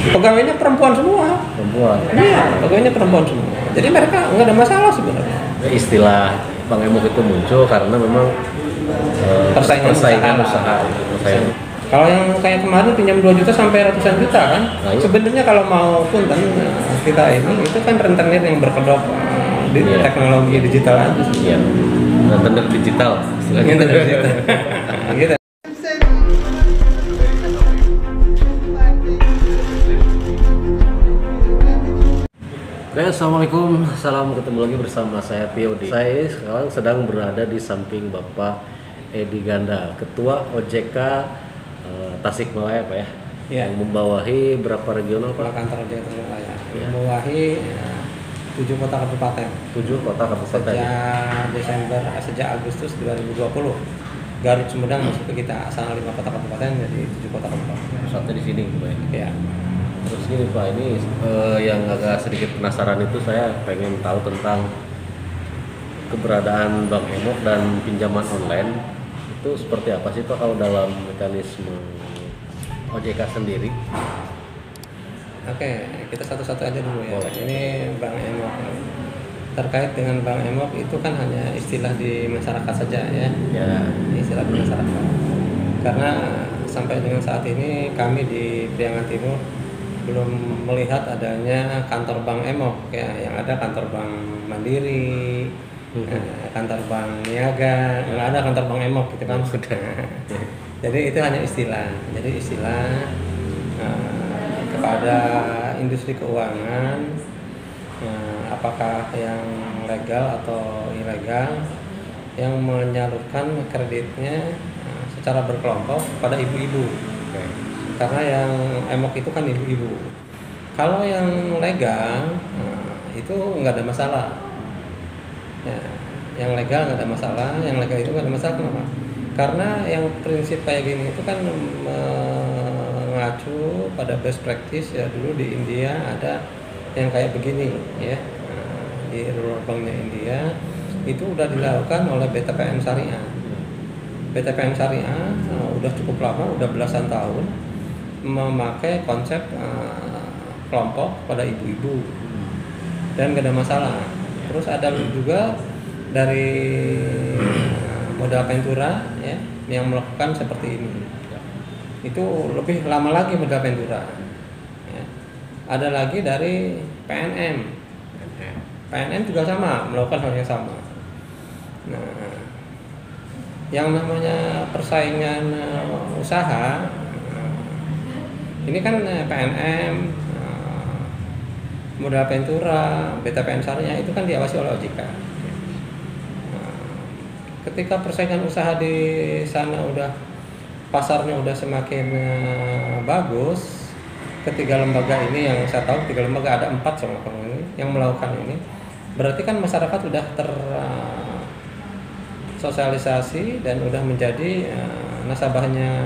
Pegawainya perempuan semua. Perempuan. Iya, pegawainya perempuan semua. Jadi mereka nggak ada masalah sebenarnya. Istilah Bang Emok itu muncul karena memang Persaingan usaha. Kalau yang kayak kemarin pinjam 2 juta sampai ratusan juta kan, Nah, iya. sebenarnya kalau mau punten kita ini itu kan rentenir yang berkedok di Iya. teknologi digital aja. Iya. Rentenir digital. istilahnya. Gitu, gitu. Gitu. Oke, assalamualaikum, salam ketemu lagi bersama saya Tio. Saya sekarang sedang berada di samping Bapak Edi Ganda, Ketua OJK Tasikmalaya, Pak ya. Iya. Yang membawahi berapa regional, Kalau Pak? kantor OJK Tasikmalaya Iya. membawahi 7 kota kabupaten 7 kota kabupaten. sejak Agustus 2020. Garut Sumedang masuk ke kita, asal 5 kota kabupaten jadi 7 kota kabupaten. Pusatnya di sini, Pak. Ya. Terus gini Pak, ini yang agak sedikit penasaran itu saya pengen tahu tentang keberadaan Bang Emok dan pinjaman online itu seperti apa sih Pak kalau dalam mekanisme OJK sendiri? Oke, kita satu-satu aja dulu ya. Boleh. Ini Bang Emok. Terkait dengan Bang Emok itu kan hanya istilah di masyarakat saja ya. Ya, Istilah di masyarakat. Karena sampai dengan saat ini kami di Priangan Timur belum melihat adanya kantor Bank Emok ya, yang ada kantor Bank Mandiri, kantor Bank Niaga, nggak ada kantor Bank Emok gitu kan. Jadi itu hanya istilah. Jadi istilah kepada industri keuangan, apakah yang legal atau ilegal, yang menyalurkan kreditnya secara berkelompok pada ibu-ibu. Karena yang emok itu kan ibu-ibu. Kalau yang legal itu nggak ada masalah. Ya, yang legal nggak ada masalah. Yang legal itu nggak ada masalah kenapa? Karena yang prinsip kayak gini itu kan mengacu pada best practice ya. Dulu di India ada yang kayak begini ya. Di rural banknya India itu udah dilakukan oleh BTPN Syariah. BTPN Syariah udah cukup lama, udah belasan tahun memakai konsep kelompok pada ibu-ibu dan gak ada masalah. Terus ada juga dari modal Ventura ya yang melakukan seperti ini. Itu lebih lama lagi modal Ventura. Ya. Ada lagi dari PNM. PNM juga sama melakukan hal yang sama. Nah, yang namanya persaingan usaha ini kan PNM, modal Ventura, BTPN Syariah itu kan diawasi oleh OJK. Ketika persaingan usaha di sana udah pasarnya udah semakin bagus, ketiga lembaga ini yang saya tahu 3 lembaga, ada 4 sama kamu ini yang melakukan ini, berarti kan masyarakat udah tersosialisasi dan udah menjadi nasabahnya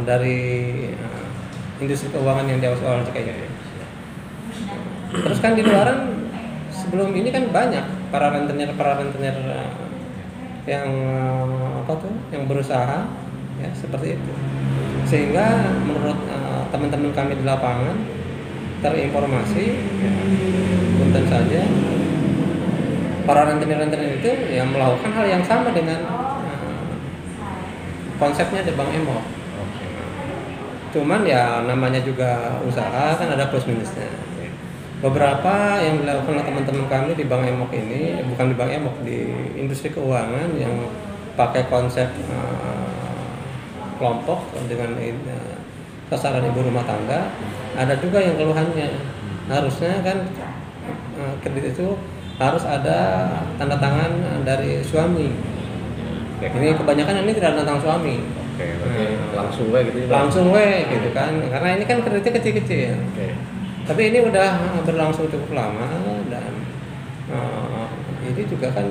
dari industri keuangan yang diawasi oleh OJK ini. Terus kan di luaran sebelum ini kan banyak para rentenir yang yang berusaha ya seperti itu. Sehingga menurut teman-teman kami di lapangan terinformasi ya, punten saja para rentenir itu yang melakukan hal yang sama dengan konsepnya di Bank Emok. Cuman ya namanya juga usaha kan ada plus minusnya. Beberapa yang dilakukan oleh teman-teman kami di Bank Emok ini, bukan di Bank Emok, di industri keuangan yang pakai konsep kelompok dengan sasaran ibu rumah tangga, ada juga yang keluhannya. Harusnya kan kredit itu harus ada tanda tangan dari suami. Ini kebanyakan ini tidak ada tanda tangan suami. Langsung gitu kan, karena ini kan kreditnya kecil-kecil. Tapi ini udah berlangsung cukup lama dan ini juga kan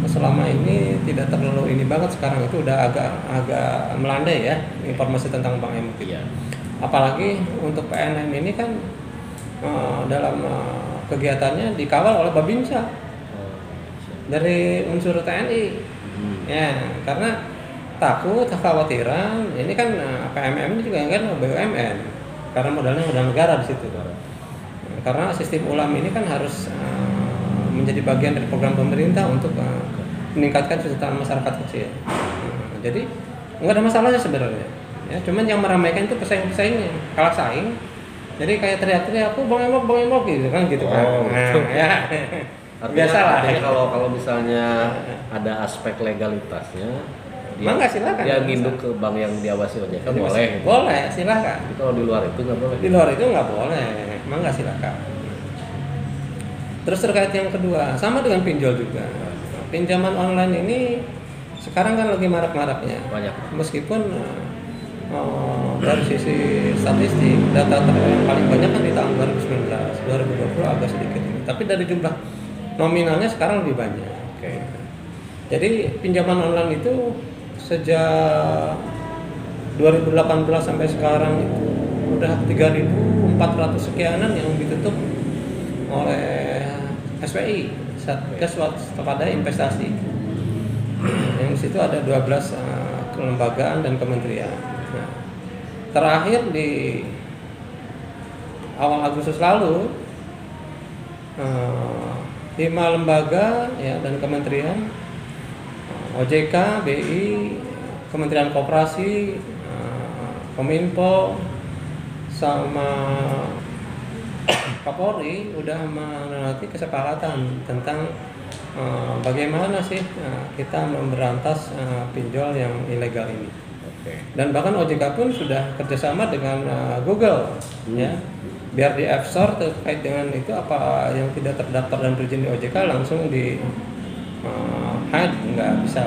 selama ini tidak terlalu ini banget, sekarang itu udah agak melandai ya informasi tentang Bank Emok. Apalagi untuk PNM ini kan dalam kegiatannya dikawal oleh Babinsa dari unsur TNI. Ya, karena takut, kekhawatiran, ini kan PMM ini juga kan BUMN. karena modalnya modal negara di situ. Karena sistem ULAM ini kan harus menjadi bagian dari program pemerintah untuk meningkatkan kesejahteraan masyarakat kecil. Jadi nggak ada masalahnya sebenarnya. Ya, cuman yang meramaikan itu pesaing-pesaingnya, kalah saing. Jadi kayak teriak-teriak, aku bang emok gitu kan gitu kan. Ya. Biasalah. Artinya kalau misalnya ada aspek legalitasnya, Mangga silakan. Dia nginduk ke bank yang diawasi OJK boleh. Gitu. Boleh, silakan. Tapi kalau di luar itu nggak boleh. Di luar itu nggak boleh, mangga silakan. Terus terkait yang kedua, sama dengan pinjol juga. Pinjaman online ini sekarang kan lagi marak-maraknya. Banyak. Meskipun dari sisi statistik data yang paling banyak kan di tahun 2019, 2020 agak sedikit ini. Tapi dari jumlah nominalnya sekarang lebih banyak. Oke. Jadi pinjaman online itu sejak 2018 sampai sekarang itu udah 3.400 sekianan yang ditutup oleh SWI, Satgas Waspada Investasi. Yang di situ ada 12 kelembagaan dan kementerian. Nah, terakhir di awal Agustus lalu 5 lembaga ya dan kementerian, OJK, BI, Kementerian Koperasi, Kominfo, sama Kapolri udah menandatangani kesepakatan tentang bagaimana sih kita memberantas pinjol yang ilegal ini. Dan bahkan OJK pun sudah kerjasama dengan Google, ya, biar di App Store terkait dengan itu apa yang tidak terdaftar dan berizin di OJK langsung di hide, nggak bisa.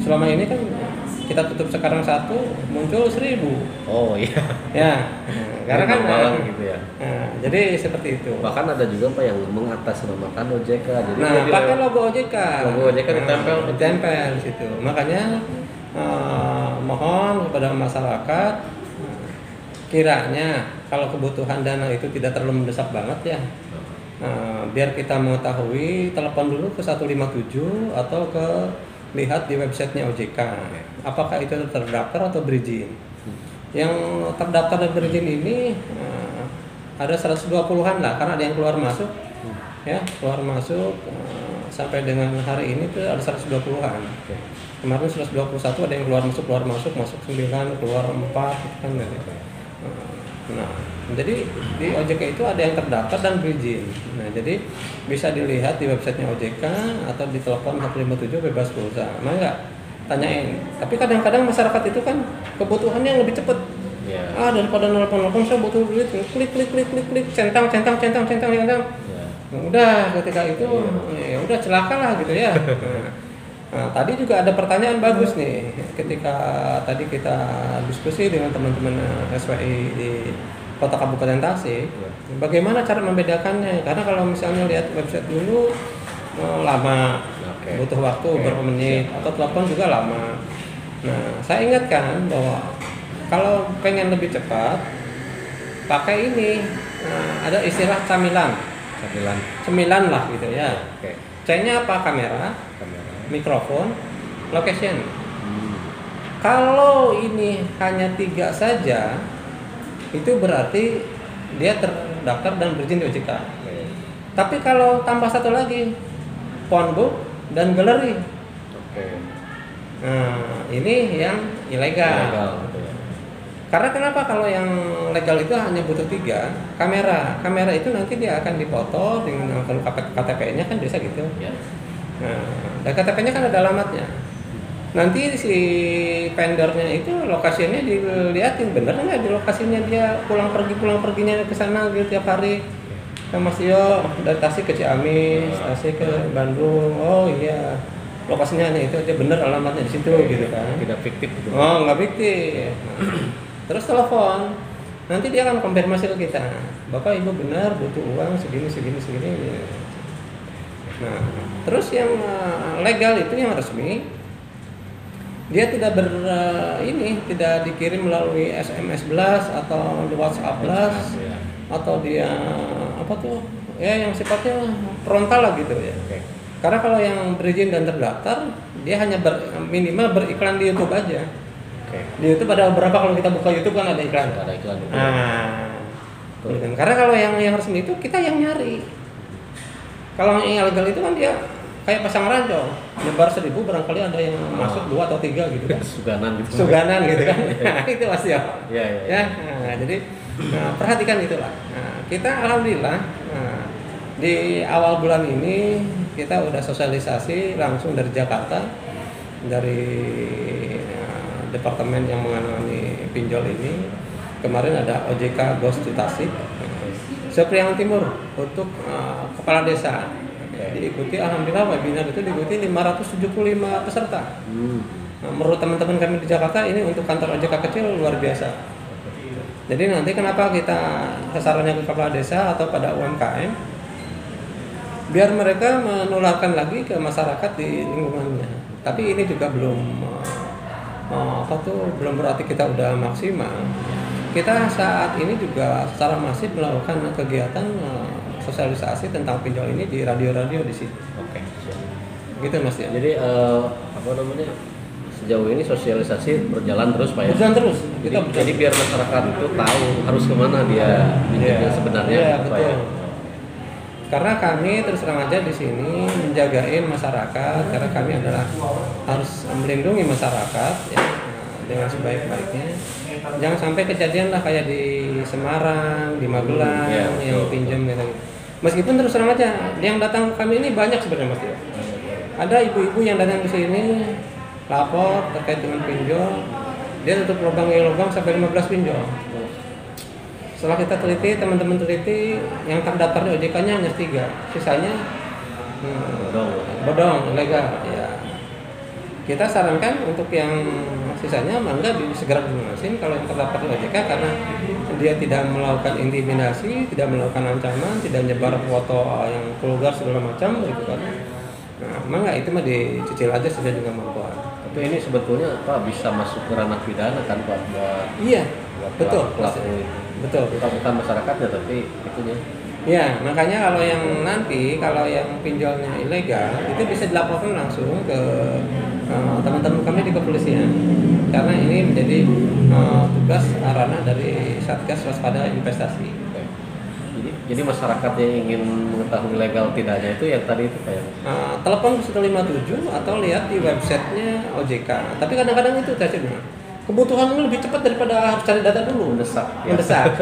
Selama ini kan kita tutup sekarang 1, muncul 1.000. Oh iya. Ya, karena kan gitu ya. Jadi seperti itu. Bahkan ada juga Pak yang mengatasnamakan OJK. Jadi pakai logo OJK. Logo OJK ditempel di situ. Makanya mohon kepada masyarakat, kiranya kalau kebutuhan dana itu tidak terlalu mendesak banget ya. Biar kita mengetahui, telepon dulu ke 157 atau lihat di websitenya OJK apakah itu terdaftar atau berizin. Yang terdaftar dan berizin ini ada 120-an lah, karena ada yang keluar masuk ya, keluar masuk sampai dengan hari ini tuh ada 120-an. Kemarin 121 ada yang keluar masuk 9, keluar 4 gitu kan. Nah, jadi di OJK itu ada yang terdaftar dan berizin. Nah, jadi bisa dilihat di websitenya OJK atau di telepon 157 bebas pulsa. Mau nggak? Tanyain. Tapi kadang-kadang masyarakat itu kan kebutuhannya yang lebih cepat. Yeah. Daripada nelpon saya butuh duit, klik, centang. Yeah. Udah ketika itu ya udah celaka lah gitu ya. Nah, tadi juga ada pertanyaan bagus nih ketika tadi kita diskusi dengan teman-teman SWI di Kota Kabupaten Tasik. Bagaimana cara membedakannya? Karena kalau misalnya lihat website dulu lama, butuh waktu beberapa menit, atau telepon juga lama. Nah, saya ingatkan bahwa kalau pengen lebih cepat, pakai ini, ada istilah cemilan lah gitu ya. C-nya apa? Kamera. Mikrofon, location. Kalau ini hanya 3 saja, itu berarti dia terdaftar dan berizin di OJK. Tapi kalau tambah 1 lagi, phone book dan galeri. Nah, ini yang ilegal. Karena kenapa? Kalau yang legal itu hanya butuh 3 kamera. Kamera itu nanti dia akan dipoto dengan KTP-nya kan biasa gitu. Nah, dan KTP-nya kan ada alamatnya. Nanti si vendornya itu lokasinya dilihatin bener nggak di lokasinya dia pulang perginya ke sana gitu tiap hari. Mas Tio dari Tasik ke Ciamis, Tasik ke Bandung. Oh iya, lokasinya hanya itu aja, bener alamatnya di situ gitu kan. Tidak fiktif gitu. Oh, nggak fiktif. Terus telepon. Nanti dia akan konfirmasi ke kita. Bapak Ibu benar butuh uang segini. Nah, terus yang legal itu yang resmi, dia tidak tidak dikirim melalui SMS blast atau WhatsApp blast atau dia yang sifatnya frontal lah gitu ya. Karena kalau yang berizin dan terdaftar, dia hanya minimal beriklan di YouTube aja. Di YouTube ada beberapa, kalau kita buka YouTube kan ada iklan. Ada iklan. Nah, betul. Karena kalau yang resmi itu kita yang nyari. Kalau yang ilegal itu kan dia kayak pasang ranjau, nyebar 1.000 barangkali ada yang masuk 2 atau 3 gitu kan. Suganan gitu kan. Nah, itu pasti ya. Ya. Nah, jadi perhatikan itulah. Nah, kita alhamdulillah di awal bulan ini kita udah sosialisasi langsung dari Jakarta, dari departemen yang menangani pinjol ini. Kemarin ada OJK Ghost to Tasik, Sepriangan Timur untuk kepala desa. Diikuti, alhamdulillah webinar itu diikuti 575 peserta. Nah, menurut teman-teman kami di Jakarta ini untuk kantor OJK kecil luar biasa. Jadi nanti kenapa kita sasarannya ke kepala desa atau pada UMKM, biar mereka menularkan lagi ke masyarakat di lingkungannya. Tapi ini juga belum belum berarti kita udah maksimal. Kita saat ini juga secara masif melakukan kegiatan sosialisasi tentang pinjol ini di radio-radio di sini. Oke. Gitu Mas ya. Jadi sejauh ini sosialisasi berjalan terus Pak ya? Berjalan terus. Jadi biar masyarakat itu tahu harus kemana dia pinjamnya sebenarnya. Iya, Pak betul. ya? Karena kami terus terang aja di sini menjagain masyarakat, karena kami adalah harus melindungi masyarakat ya, dengan sebaik-baiknya. Jangan sampai kejadian lah kayak di Semarang, di Magelang yang pinjam gitu. Meskipun terus terang aja yang datang ke kami ini banyak sebenarnya Mas. Ada ibu-ibu yang datang ke sini lapor terkait dengan pinjol, dia tutup lubang sampai 15 pinjol. Setelah kita teliti, teman-teman teliti, yang terdaftar di OJK-nya hanya 3, sisanya bodong, ilegal. Ya. Kita sarankan untuk yang sisanya mangga segera dilunasin kalau yang terdaftar di OJK, karena dia tidak melakukan intimidasi, tidak melakukan ancaman, tidak nyebar foto yang vulgar segala macam gitu kan. Nah, mangga itu mah dicicil aja sudah juga mampu. Tapi ini sebetulnya Pak bisa masuk ke ranah pidana kan Pak? Iya, betul. Betul. Bukan masyarakatnya tapi itunya. Ya, makanya kalau yang pinjolnya ilegal itu bisa dilaporkan langsung ke teman-teman kami di kepolisian, karena ini menjadi tugas ranah dari Satgas Waspada Investasi. Jadi masyarakat yang ingin mengetahui legal tidaknya itu yang tadi itu kayak telepon 157 atau lihat di websitenya OJK. Tapi kadang-kadang itu saya bilang kebutuhan lebih cepat daripada harus cari data dulu. Mendesak.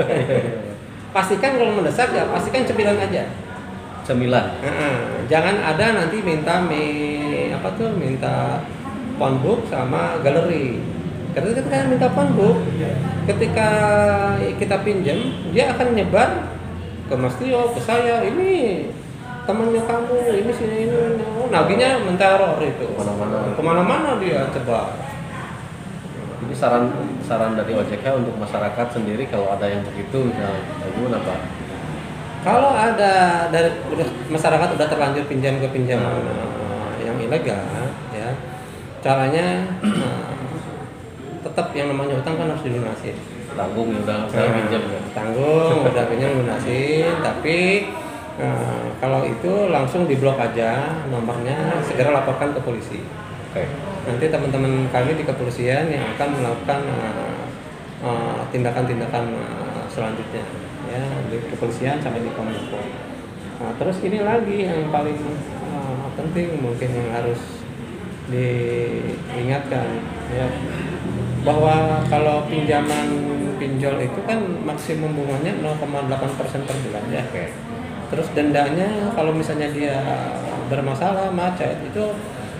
Pastikan kalau mendesak ya pastikan cemilan aja. Jangan ada nanti minta phonebook sama galeri. Karena kita kan minta phonebook, ketika kita pinjam dia akan nyebar ke Mas Tio, ke saya, ini temannya kamu, ini sini ini. Naginya menteror itu. Kemana-mana dia coba. Ini saran dari OJK untuk masyarakat sendiri kalau ada yang begitu, gimana Pak? Kalau ada dari masyarakat udah terlanjur pinjam ke pinjaman yang ilegal, ya caranya tetap yang namanya utang kan harus dilunasin. Tanggung udah pinjam ya. Tanggung udah pinjam lunasin, tapi kalau itu langsung diblok aja nomornya, segera laporkan ke polisi. Oke. Nanti teman-teman kami di kepolisian yang akan melakukan tindakan-tindakan selanjutnya, ya di kepolisian sampai di Kominfo. Terus ini lagi yang paling penting mungkin yang harus diingatkan, ya, bahwa kalau pinjol itu kan maksimum bunganya 0,8% per bulan ya. Okay. Terus dendanya kalau misalnya dia bermasalah macet itu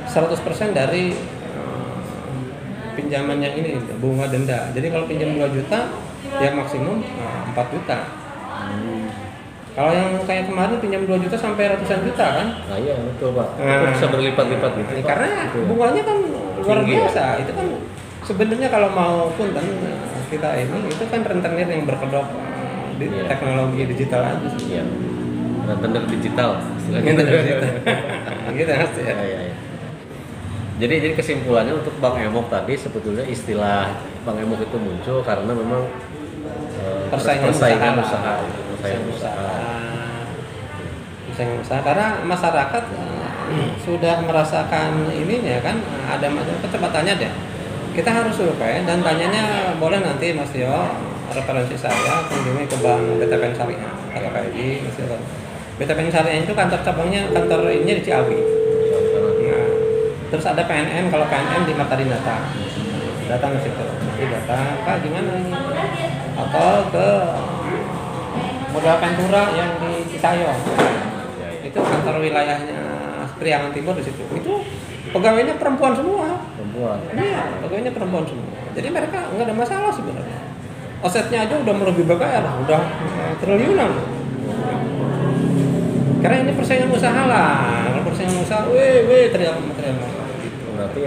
100% dari pinjaman yang ini bunga denda. Jadi kalau pinjam 2 juta ya maksimum 4 juta. Kalau yang kayak kemarin pinjam 2 juta sampai ratusan juta kan? Nah iya betul Pak. Itu bisa berlipat-lipat gitu. Karena bunganya kan luar biasa. Itu kan sebenarnya kalau mau punten kita ini itu kan rentenir yang berkedok di teknologi digital aja sih. Iya. Rentenir digital. Gitu Mas ya. Iya. Jadi kesimpulannya untuk Bang Emok tadi sebetulnya istilah Bang Emok itu muncul karena memang persaingan usaha. Karena masyarakat sudah merasakan ininya kan, ada macam coba tanya deh. kita harus survei dan tanyanya boleh nanti Mas Tio referensi saya kunjungi ke Bank BTPN Syariah atau KID Mas Tio. BTPN Syariah itu kantor cabangnya kantor ininya di Ciawi. Nah, terus ada PNM, kalau PNM di Marta Dinata. Datang ke situ, nanti datang, Pak gimana ini? Atau ke Modal Ventura yang di Citayam. Itu kantor wilayahnya Priangan Timur di situ. Itu pegawainya perempuan semua. Perempuan. Iya, pegawainya perempuan semua. Jadi mereka nggak ada masalah sebenarnya. Offsetnya aja udah melebihi BKR, udah triliunan. Karena ini persaingan usaha lah. Kalau persaingan usaha, weh teriak material. Gitu. Berarti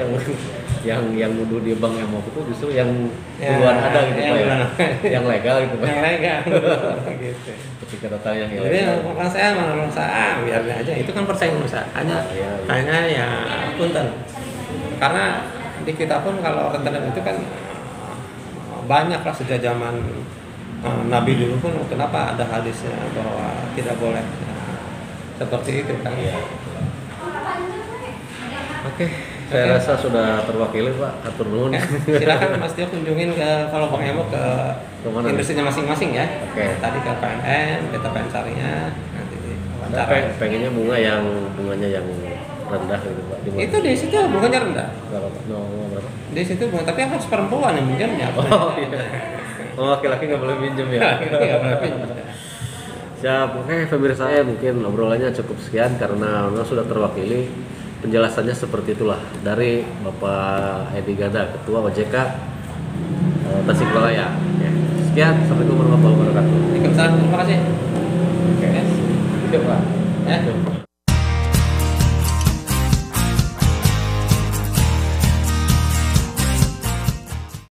yang nuduh di bank yang mau itu justru yang duluan ada gitu Pak ya. Yang legal gitu Pak. Yang legal. Gitu. Ketika data yang Jadi ilegal. orang saya biarin aja. Itu kan persaingan usaha. Hanya ya punten. Karena di kita pun kalau rentetan itu kan banyak lah sejak zaman Nabi dulu pun kenapa ada hadisnya bahwa tidak boleh seperti itu kan. Oke. Saya rasa sudah terwakili Pak, atur nuhun. Ya, silakan Mas Tio kunjungin ke kalau Bang Emo ke industrinya masing-masing ya. Oke. Tadi ke PNM, BTPN Syariah, nanti wawancara. Pengennya bunganya yang rendah gitu Pak. Itu di situ bunganya rendah. Berapa Pak? Berapa? Di situ bunga, tapi harus perempuan yang minjamnya. Oh iya. Oh laki-laki nggak boleh minjem ya. Nggak boleh pinjam. Siap, oke pemirsa saya mungkin obrolannya cukup sekian karena memang sudah terwakili. Penjelasannya seperti itulah dari Bapak Edi Ganda, Ketua OJK Tasikmalaya. Oke. Sekian, assalamualaikum warahmatullahi wabarakatuh. Waalaikumsalam, terima kasih. Oke. Siap Pak. Ya.